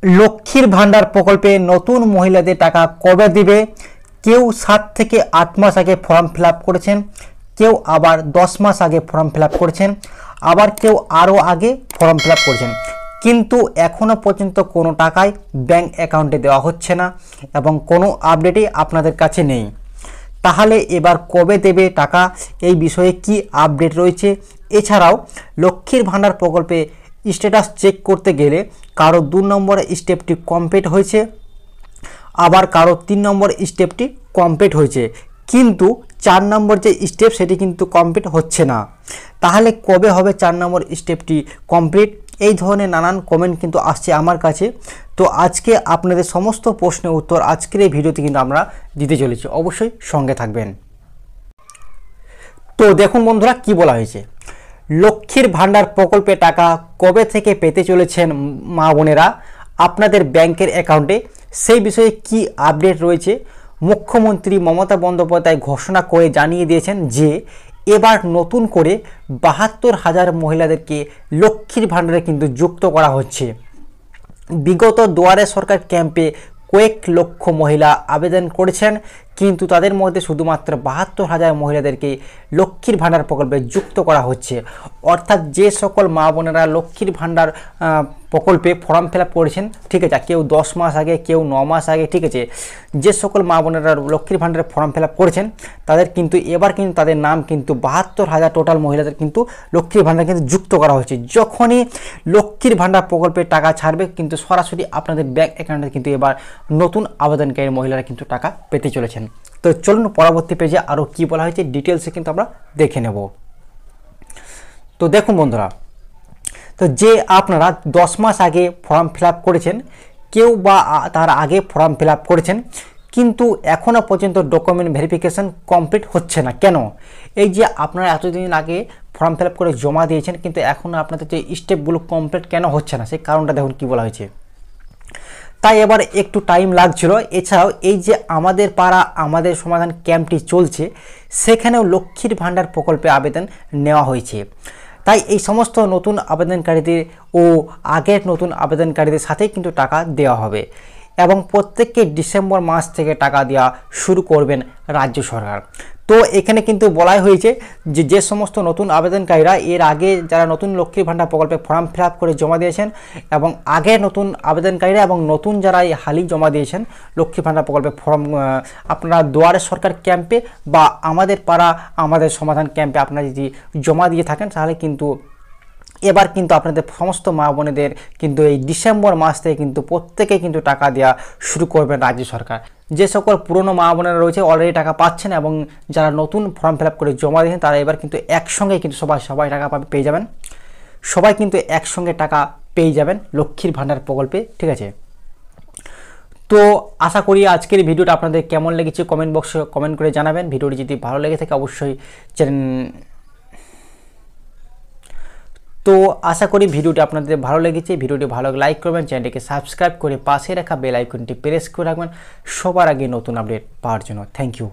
লক্ষ্মীর ভান্ডার প্রকল্পে নতুন মহিলাদের টাকা কবে দিবে? কেউ 7 থেকে 8 মাস আগে ফর্ম ফিল আপ করেছেন, কেউ আবার 10 মাস আগে ফর্ম ফিল আপ করেছেন, আবার কেউ আরও আগে ফর্ম ফিল আপ করেছেন, কিন্তু এখনও পর্যন্ত কোনো টাকাই ব্যাংক অ্যাকাউন্টে দেওয়া হচ্ছে না এবং কোনো আপডেটই আপনাদের কাছে নেই। তাহলে এবার কবে দেবে টাকা, এই বিষয়ে কি আপডেট রয়েছে? এছাড়াও লক্ষ্মীর ভান্ডার প্রকল্পে স্ট্যাটাস চেক করতে গেলে কারো 2 নম্বর স্টেপটি কমপ্লিট হয়েছে, আবার কারো 3 নম্বর স্টেপটি কমপ্লিট হয়েছে, কিন্তু 4 নম্বর যে স্টেপ সেটি কিন্তু কমপ্লিট হচ্ছে না। তাহলে কবে হবে 4 নম্বর স্টেপটি কমপ্লিট? এই ধরনের নানান কমেন্ট কিন্তু আসছে আমার কাছে। তো আজকে আপনাদের সমস্ত প্রশ্নের উত্তর আজকের এই ভিডিওতে কিন্তু আমরা দিতে চলেছি, অবশ্যই সঙ্গে থাকবেন। তো দেখুন বন্ধুরা, কি বলা হয়েছে, লক্ষ্মীর ভান্ডার প্রকল্পে টাকা কবে থেকে পেতে চলেছেন মা বোনেরা আপনাদের ব্যাংকের অ্যাকাউন্টে, সেই বিষয়ে কি আপডেট রয়েছে? মুখ্যমন্ত্রী মমতা বন্দ্যোপাধ্যায় ঘোষণা করে জানিয়ে দিয়েছেন যে এবার নতুন করে 72,000 মহিলাদেরকে লক্ষ্মীর ভান্ডারে কিন্তু যুক্ত করা হচ্ছে। বিগত দুয়ারে সরকার ক্যাম্পে কয়েক লক্ষ মহিলা আবেদন করেছেন, কিন্তু তাদের মধ্যে শুধুমাত্র 72,000 মহিলাদেরকে লক্ষ্মীর ভান্ডার প্রকল্পে যুক্ত করা হচ্ছে। অর্থাৎ যে সকল মা বোনেরা লক্ষ্মীর ভান্ডার প্রকল্পে ফর্ম ফিল আপ করেছেন, ঠিক আছে, কেউ 10 মাস আগে, কেউ 9 মাস আগে, ঠিক আছে, যে সকল মা বোনেরা লক্ষ্মীর ভান্ডারে ফর্ম ফিল আপ করেছেন তাদের কিন্তু এবার কিন্তু তাদের নাম কিন্তু 72,000 টোটাল মহিলাদের কিন্তু লক্ষ্মীর ভান্ডার কিন্তু যুক্ত করা হয়েছে। যখনই লক্ষ্মীর ভান্ডার প্রকল্পে টাকা ছাড়বে কিন্তু সরাসরি আপনাদের ব্যাংক অ্যাকাউন্টে কিন্তু এবার নতুন আবেদনকারী মহিলারা কিন্তু টাকা পেতে চলেছেন। তো চলুন পরবর্তী পেজে আরও কি বলা হয়েছে ডিটেলসে কিন্তু আমরা দেখে নেব। তো দেখুন বন্ধুরা, তো যে আপনারা 10 মাস আগে ফর্ম ফিল আপ করেছেন, কেউ বা তার আগে ফর্ম ফিল আপ করেছেন, কিন্তু এখনও পর্যন্ত ডকুমেন্ট ভেরিফিকেশন কমপ্লিট হচ্ছে না। কেন? এই যে আপনারা এতদিন আগে ফর্ম ফিল আপ করে জমা দিয়েছেন, কিন্তু এখনও আপনাদের যে স্টেপগুলো কমপ্লিট কেন হচ্ছে না, সেই কারণটা দেখুন কি বলা হয়েছে। তাই এবার একটু টাইম লাগছিল। এছাড়াও এই যে আমাদের পাড়া আমাদের সমাধান ক্যাম্পটি চলছে, সেখানেও লক্ষ্মীর ভান্ডার প্রকল্পে আবেদন নেওয়া হয়েছে। তাই এই সমস্ত নতুন আবেদনকারীদের ও আগের নতুন আবেদনকারীদের সাথেই কিন্তু টাকা দেওয়া হবে এবং প্রত্যেককে ডিসেম্বর মাস থেকে টাকা দেওয়া শুরু করবেন রাজ্য সরকার। তো এখানে কিন্তু বলাই হয়েছে যে যে সমস্ত নতুন আবেদনকারীরা এর আগে যারা নতুন লক্ষ্মীর ভান্ডার প্রকল্পে ফর্ম ফিল আপ করে জমা দিয়েছেন এবং আগে নতুন আবেদনকারীরা এবং নতুন যারা এই হালই জমা দিয়েছেন লক্ষ্মীর ভান্ডার প্রকল্পে ফর্ম, আপনারা দুয়ারে সরকার ক্যাম্পে বা আমাদের পাড়া আমাদের সমাধান ক্যাম্পে আপনারা যদি জমা দিয়ে থাকেন, তাহলে কিন্তু এবার কিন্তু আপনাদের সমস্ত মা বোনেদের কিন্তু এই ডিসেম্বর মাস থেকে কিন্তু প্রত্যেকে কিন্তু টাকা দেওয়া শুরু করবেন রাজ্য সরকার। যে সকল পুরনো মা বোনেরা রয়েছে অলরেডি টাকা পাচ্ছেন এবং যারা নতুন ফর্ম ফিল আপ করে জমা দিয়েছেন তারা এবার কিন্তু একসঙ্গে কিন্তু সবাই টাকা পেয়ে যাবেন, সবাই কিন্তু একসঙ্গে টাকা পেয়ে যাবেন লক্ষ্মীর ভান্ডার প্রকল্পে, ঠিক আছে। তো আশা করি আজকের ভিডিওটা আপনাদের কেমন লেগেছে কমেন্ট বক্সে কমেন্ট করে জানাবেন। ভিডিওটি যদি ভালো লেগে থাকে অবশ্যই তো আশা করি ভিডিওটি আপনাদের ভালো লেগেছে। ভিডিওটি ভালো লাইক করবেন, চ্যানেলটিকে সাবস্ক্রাইব করে পাশে রাখা বেল আইকনটি প্রেস করে রাখবেন সবার আগে নতুন আপডেট পাওয়ার জন্য। Thank you.